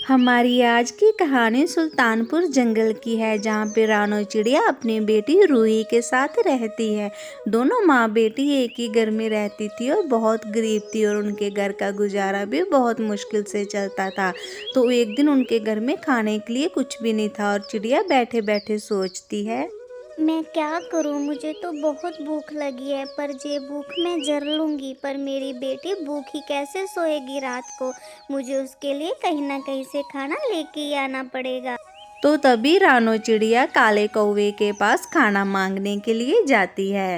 हमारी आज की कहानी सुल्तानपुर जंगल की है, जहाँ पे रानो चिड़िया अपनी बेटी रूही के साथ रहती है। दोनों माँ बेटी एक ही घर में रहती थी और बहुत गरीब थी और उनके घर का गुजारा भी बहुत मुश्किल से चलता था। तो एक दिन उनके घर में खाने के लिए कुछ भी नहीं था और चिड़िया बैठे बैठे सोचती है, मैं क्या करूं, मुझे तो बहुत भूख लगी है। पर ये भूख मैं जर लूंगी, पर मेरी बेटी भूखी कैसे सोएगी रात को। मुझे उसके लिए कहीं ना कहीं से खाना लेके ही आना पड़ेगा। तो तभी रानो चिड़िया काले कौवे के पास खाना मांगने के लिए जाती है।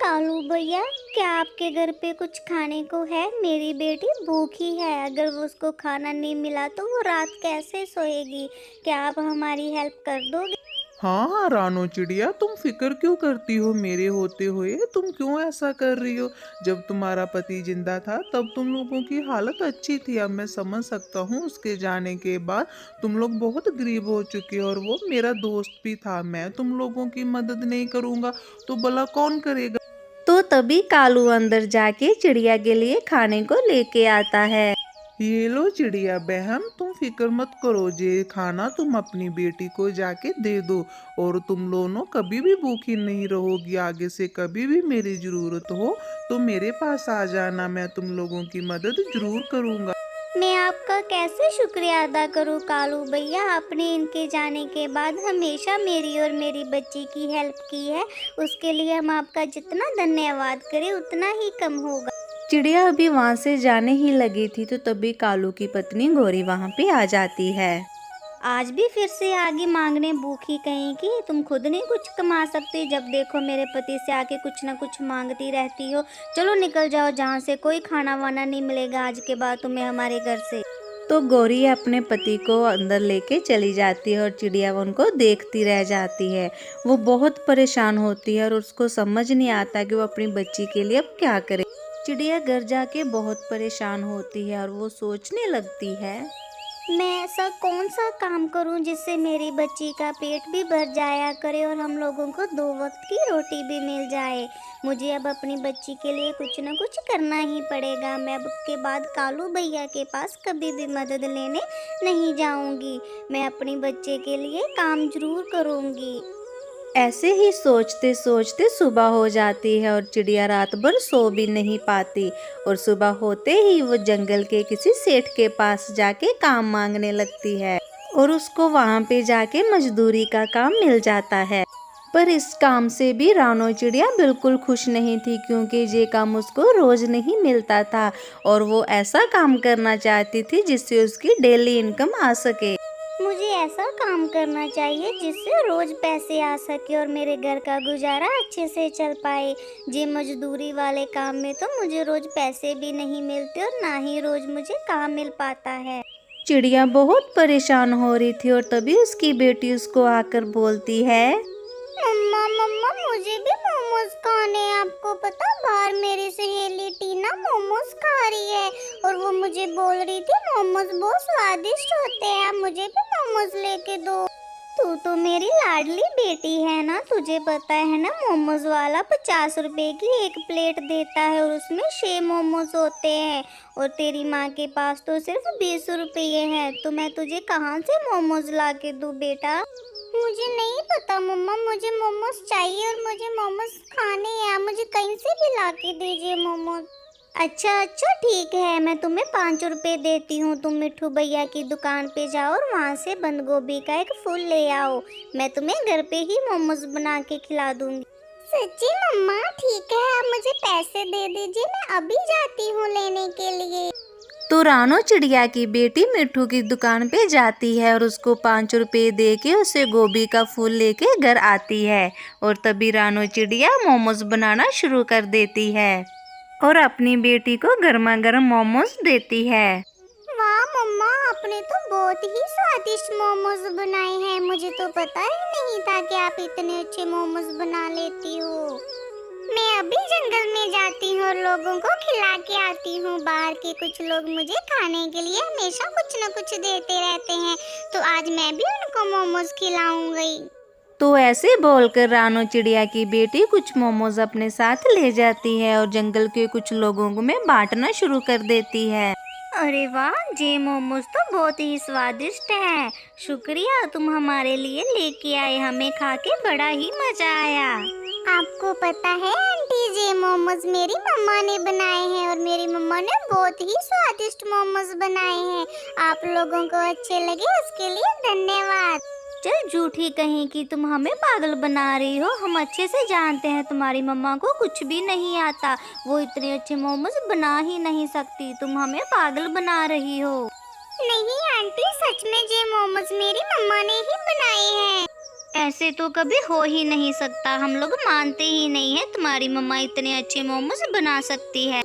कालू भैया, क्या आपके घर पे कुछ खाने को है? मेरी बेटी भूखी है, अगर वो उसको खाना नहीं मिला तो वो रात कैसे सोएगी। क्या आप हमारी हेल्प कर दोगे? हाँ हाँ रानो चिड़िया, तुम फिक्र क्यों करती हो मेरे होते हुए? तुम क्यों ऐसा कर रही हो? जब तुम्हारा पति जिंदा था तब तुम लोगों की हालत अच्छी थी। अब मैं समझ सकता हूँ, उसके जाने के बाद तुम लोग बहुत गरीब हो चुके हो। और वो मेरा दोस्त भी था। मैं तुम लोगों की मदद नहीं करूँगा तो भला कौन करेगा? तो तभी कालू अंदर जाके चिड़िया के लिए खाने को लेके आता है। ये लो चिड़िया बहन, तुम फिक्र मत करो। ये खाना तुम अपनी बेटी को जाके दे दो और तुम दोनों कभी भी भूखी नहीं रहोगी। आगे से कभी भी मेरी जरूरत हो तो मेरे पास आ जाना। मैं तुम लोगों की मदद जरूर करूँगा। मैं आपका कैसे शुक्रिया अदा करूं कालू भैया। आपने इनके जाने के बाद हमेशा मेरी और मेरी बच्ची की हेल्प की है। उसके लिए हम आपका जितना धन्यवाद करें उतना ही कम होगा। चिड़िया अभी वहां से जाने ही लगी थी तो तभी कालू की पत्नी गौरी वहां पे आ जाती है। आज भी फिर से आगे मांगने भूखी कहीं की। तुम खुद नहीं कुछ कमा सकती, जब देखो मेरे पति से आके कुछ ना कुछ मांगती रहती हो। चलो निकल जाओ, जहाँ से कोई खाना वाना नहीं मिलेगा आज के बाद तुम्हें हमारे घर से। तो गौरी अपने पति को अंदर लेके चली जाती है और चिड़िया उनको देखती रह जाती है। वो बहुत परेशान होती है और उसको समझ नहीं आता कि वो अपनी बच्ची के लिए अब क्या करे। चिड़िया घर जाके बहुत परेशान होती है और वो सोचने लगती है, मैं ऐसा कौन सा काम करूं जिससे मेरी बच्ची का पेट भी भर जाया करे और हम लोगों को 2 वक्त की रोटी भी मिल जाए। मुझे अब अपनी बच्ची के लिए कुछ ना कुछ करना ही पड़ेगा। मैं अब के बाद कालू भैया के पास कभी भी मदद लेने नहीं जाऊंगी। मैं अपनी बच्चे के लिए काम जरूर करूंगी। ऐसे ही सोचते सोचते सुबह हो जाती है और चिड़िया रात भर सो भी नहीं पाती। और सुबह होते ही वो जंगल के किसी सेठ के पास जाके काम मांगने लगती है और उसको वहां पे जाके मजदूरी का काम मिल जाता है। पर इस काम से भी रानो चिड़िया बिल्कुल खुश नहीं थी, क्योंकि ये काम उसको रोज नहीं मिलता था और वो ऐसा काम करना चाहती थी जिससे उसकी डेली इनकम आ सके। मुझे ऐसा काम करना चाहिए जिससे रोज पैसे आ सके और मेरे घर का गुजारा अच्छे से चल पाए। जे मजदूरी वाले काम में तो मुझे रोज पैसे भी नहीं मिलते और ना ही रोज मुझे काम मिल पाता है। चिड़िया बहुत परेशान हो रही थी और तभी उसकी बेटी उसको आकर बोलती है, मम्मा मम्मा, मुझे भी मोमोज खाने हैं। आपको पता, बाहर मेरी सहेली टीना मोमोज खा रही है और वो मुझे बोल रही थी मोमोज बहुत स्वादिष्ट होते हैं, मुझे भी मोमोज लेके दो। तू तो मेरी लाडली बेटी है ना, तुझे पता है ना मोमोज वाला 50 रुपए की एक प्लेट देता है और उसमें 6 मोमोज होते हैं। और तेरी माँ के पास तो सिर्फ 20 रुपये हैं, तो मैं तुझे कहाँ से मोमोज ला के दूँ बेटा? मुझे नहीं पता मम्मा, मुझे मोमोज चाहिए और मुझे मोमोज खाने हैं। मुझे कहीं से भी ला के दीजिए मोमोज। अच्छा अच्छा ठीक है, मैं तुम्हें 5 रुपए देती हूँ। तुम मिट्ठू भैया की दुकान पे जाओ और वहाँ से बंद गोभी का एक फूल ले आओ। मैं तुम्हें घर पे ही मोमोज बना के खिला दूंगी। सच्ची मम्मा? ठीक है, आप मुझे पैसे दे दीजिए, मैं अभी जाती हूँ लेने के लिए। तो रानो चिड़िया की बेटी मिट्ठू की दुकान पे जाती है और उसको 5 रुपए दे के उसे गोभी का फूल लेके घर आती है। और तभी रानो चिड़िया मोमोज बनाना शुरू कर देती है और अपनी बेटी को गर्मा गर्म मोमोज देती है। वाह मम्मा, आपने तो बहुत ही स्वादिष्ट मोमोज बनाए हैं। मुझे तो पता ही नहीं था कि आप इतने अच्छे मोमोज बना लेती हो। मैं अभी जंगल में जाती हूँ और लोगों को खिला के आती हूँ। बाहर के कुछ लोग मुझे खाने के लिए हमेशा कुछ न कुछ देते रहते हैं, तो आज मैं भी उनको मोमोज खिलाऊंगी। तो ऐसे बोलकर रानो चिड़िया की बेटी कुछ मोमोज अपने साथ ले जाती है और जंगल के कुछ लोगों को में बांटना शुरू कर देती है। अरे वाह, ये मोमोज तो बहुत ही स्वादिष्ट है। शुक्रिया, तुम हमारे लिए लेके आए, हमें खा के बड़ा ही मजा आया। आपको पता है आंटी, ये मोमोज मेरी मम्मा ने बनाए हैं और मेरी मम्मा ने बहुत ही स्वादिष्ट मोमोज बनाए हैं। आप लोगों को अच्छे लगे उसके लिए धन्यवाद। चल झूठी कहीं कि तुम हमें पागल बना रही हो। हम अच्छे से जानते हैं तुम्हारी मम्मा को कुछ भी नहीं आता, वो इतने अच्छे मोमोज बना ही नहीं सकती, तुम हमें पागल बना रही हो। नहीं आंटी, सच में ये मोमोज मेरी मम्मा ने ही बनाए हैं। ऐसे तो कभी हो ही नहीं सकता, हम लोग मानते ही नहीं है तुम्हारी मम्मा इतने अच्छे मोमोज बना सकती है।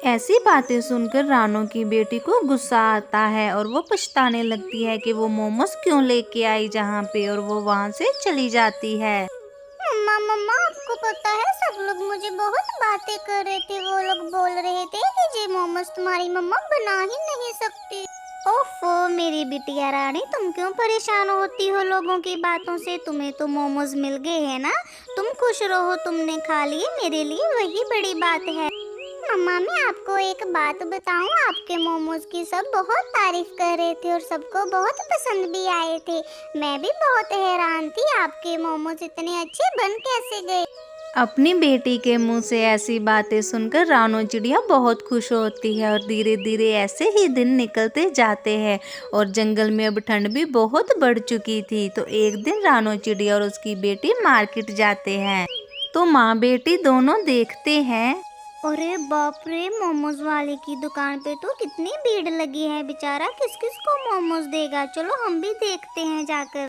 ऐसी बातें सुनकर रानो की बेटी को गुस्सा आता है और वो पछताने लगती है कि वो मोमोज क्यों लेके आई जहाँ पे, और वो वहाँ से चली जाती है। मम्मा मम्मा, आपको पता है सब लोग मुझे बहुत बातें कर रहे थे। वो लोग बोल रहे थे कि ये मोमोज तुम्हारी मम्मा बना ही नहीं सकती। ओफो मेरी बिटिया रानी, तुम क्यों परेशान होती हो लोगों की बातों से? तुम्हें तो मोमोज मिल गए हैं ना, तुम खुश रहो, तुमने खा लिए, मेरे लिए वही बड़ी बात है। मम्मा, मैं आपको एक बात बताऊं, आपके मोमोज की सब बहुत तारीफ कर रहे थे और सबको बहुत पसंद भी आए थे। मैं भी बहुत हैरान थी, आपके मोमोज इतने अच्छे बन कैसे गए। अपनी बेटी के मुंह से ऐसी बातें सुनकर रानो चिड़िया बहुत खुश होती है और धीरे धीरे ऐसे ही दिन निकलते जाते हैं और जंगल में अब ठंड भी बहुत बढ़ चुकी थी। तो एक दिन रानो चिड़िया और उसकी बेटी मार्केट जाते हैं। तो माँ बेटी दोनों देखते हैं, अरे बाप रे, मोमोज वाले की दुकान पे तो कितनी भीड़ लगी है, बेचारा किस किस को मोमोज देगा। चलो हम भी देखते हैं जाकर।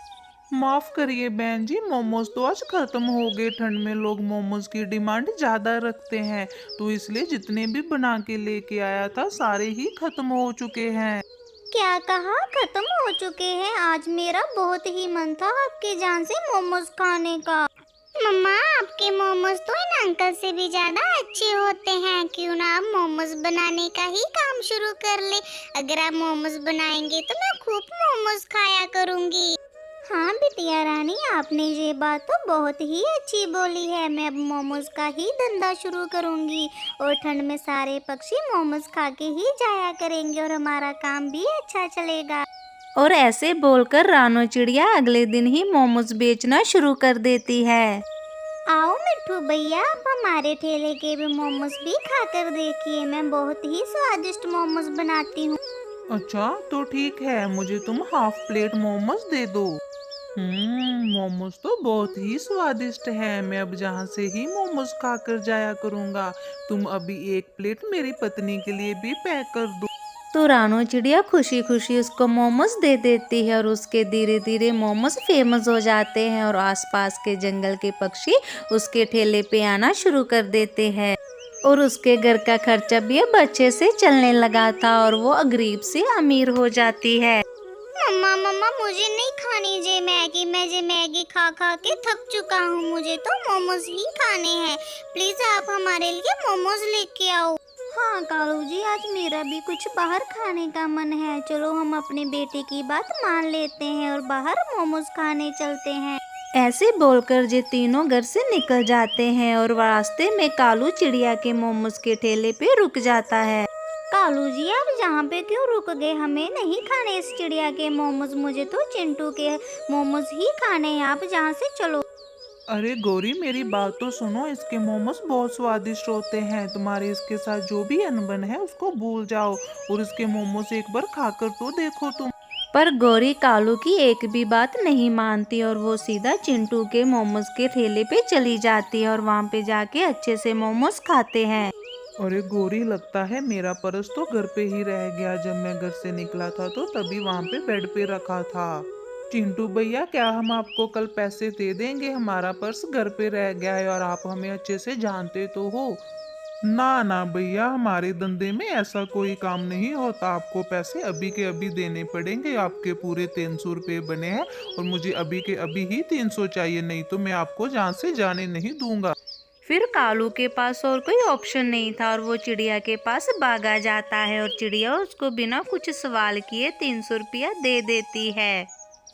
माफ करिए बहन जी, मोमोज तो आज खत्म हो गए। ठंड में लोग मोमोज की डिमांड ज्यादा रखते हैं, तो इसलिए जितने भी बना के लेके आया था सारे ही खत्म हो चुके हैं। क्या कहा? खत्म हो चुके हैं? आज मेरा बहुत ही मन था आपके जान से मोमोज खाने का। मम्मा, आपके मोमोज तो इन अंकल से भी ज्यादा अच्छे होते हैं। क्यों ना आप मोमोज बनाने का ही काम शुरू कर ले। अगर आप मोमोज बनाएंगे तो मैं खूब मोमोज खाया करूंगी। हाँ बिटिया रानी, आपने ये बात तो बहुत ही अच्छी बोली है। मैं अब मोमोज का ही धंधा शुरू करूंगी और ठंड में सारे पक्षी मोमोज खा के ही जाया करेंगे और हमारा काम भी अच्छा चलेगा। और ऐसे बोलकर रानो चिड़िया अगले दिन ही मोमोज बेचना शुरू कर देती है। आओ मिट्ठू भैया, आप हमारे ठेले के भी मोमोज भी खाकर देखिए, मैं बहुत ही स्वादिष्ट मोमोज बनाती हूँ। अच्छा तो ठीक है, मुझे तुम हाफ प्लेट मोमोज दे दो। मोमोज तो बहुत ही स्वादिष्ट है। मैं अब जहाँ से ही मोमोज खाकर जाया करूँगा। तुम अभी एक प्लेट मेरी पत्नी के लिए भी पैक कर दो। तो रानो चिड़िया खुशी खुशी उसको मोमोज दे देती है और उसके धीरे धीरे मोमोज फेमस हो जाते हैं और आसपास के जंगल के पक्षी उसके ठेले पे आना शुरू कर देते हैं और उसके घर का खर्चा भी अब अच्छे से चलने लगा था और वो गरीब से अमीर हो जाती है। मम्मा मम्मा, मुझे नहीं खानी ये मैगी। मैं ये मैगी खा खा के थक चुका हूँ, मुझे तो मोमोज ही खाने हैं। प्लीज आप हमारे लिए मोमोज लेके आओ। हाँ कालू जी, आज मेरा भी कुछ बाहर खाने का मन है। चलो हम अपने बेटे की बात मान लेते हैं और बाहर मोमोज खाने चलते हैं। ऐसे बोलकर ये तीनों घर से निकल जाते हैं और रास्ते में कालू चिड़िया के मोमोज के ठेले पे रुक जाता है। कालू जी, आप जहाँ पे क्यों रुक गए? हमें नहीं खाने इस चिड़िया के मोमोज, मुझे तो चिंटू के मोमोज ही खाने हैं, आप जहाँ से चलो। अरे गौरी, मेरी बात तो सुनो, इसके मोमोज बहुत स्वादिष्ट होते हैं। तुम्हारे इसके साथ जो भी अनबन है उसको भूल जाओ और इसके मोमोज एक बार खाकर तो देखो तुम। पर गौरी कालू की एक भी बात नहीं मानती और वो सीधा चिंटू के मोमोज के ठेले पे चली जाती है और वहाँ पे जाके अच्छे से मोमोज खाते हैं। अरे गौरी, लगता है मेरा पर्स तो घर पे ही रह गया। जब मैं घर से निकला था तो तभी वहाँ पे बेड पे रखा था। चिंटू भैया, क्या हम आपको कल पैसे दे देंगे? हमारा पर्स घर पे रह गया है और आप हमें अच्छे से जानते तो हो। ना ना भैया, हमारे धंधे में ऐसा कोई काम नहीं होता। आपको पैसे अभी के अभी देने पड़ेंगे। आपके पूरे 300 रुपये बने हैं और मुझे अभी के अभी ही 300 चाहिए, नहीं तो मैं आपको जहाँ से जाने नहीं दूंगा। फिर कालू के पास और कोई ऑप्शन नहीं था और वो चिड़िया के पास भागा जाता है और चिड़िया उसको बिना कुछ सवाल किए 300 रुपया दे देती है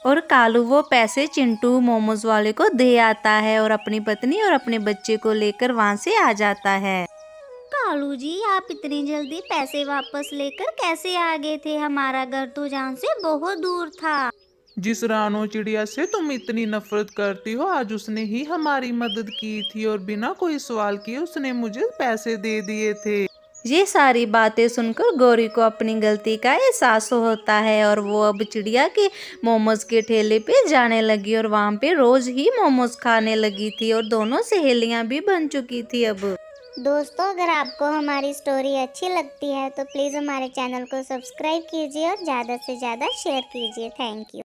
और कालू वो पैसे चिंटू मोमोज वाले को दे आता है और अपनी पत्नी और अपने बच्चे को लेकर वहाँ से आ जाता है। कालू जी, आप इतनी जल्दी पैसे वापस लेकर कैसे आ गए थे? हमारा घर तो यहाँ से बहुत दूर था। जिस रानो चिड़िया से तुम इतनी नफरत करती हो, आज उसने ही हमारी मदद की थी और बिना कोई सवाल किए उसने मुझे पैसे दे दिए थे। ये सारी बातें सुनकर गौरी को अपनी गलती का एहसास होता है और वो अब चिड़िया के मोमोज के ठेले पे जाने लगी और वहाँ पे रोज ही मोमोज खाने लगी थी और दोनों सहेलियाँ भी बन चुकी थी अब। दोस्तों, अगर आपको हमारी स्टोरी अच्छी लगती है तो प्लीज़ हमारे चैनल को सब्सक्राइब कीजिए और ज़्यादा से ज़्यादा शेयर कीजिए। Thank you.